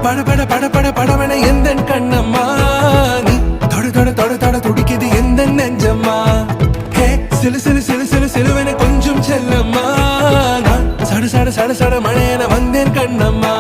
பட பட பட பட படவன எந்த கண்ணம்மா நீ தொட தொட தொட தொட துடிக்குது எந்த நெஞ்சம்மா ஹே சிலு சிலு சிலு சிலு சிலுவன கொஞ்சம் செல்லம்மா நான் சட சட சட சட மழையன வந்தேன் கண்ணம்மா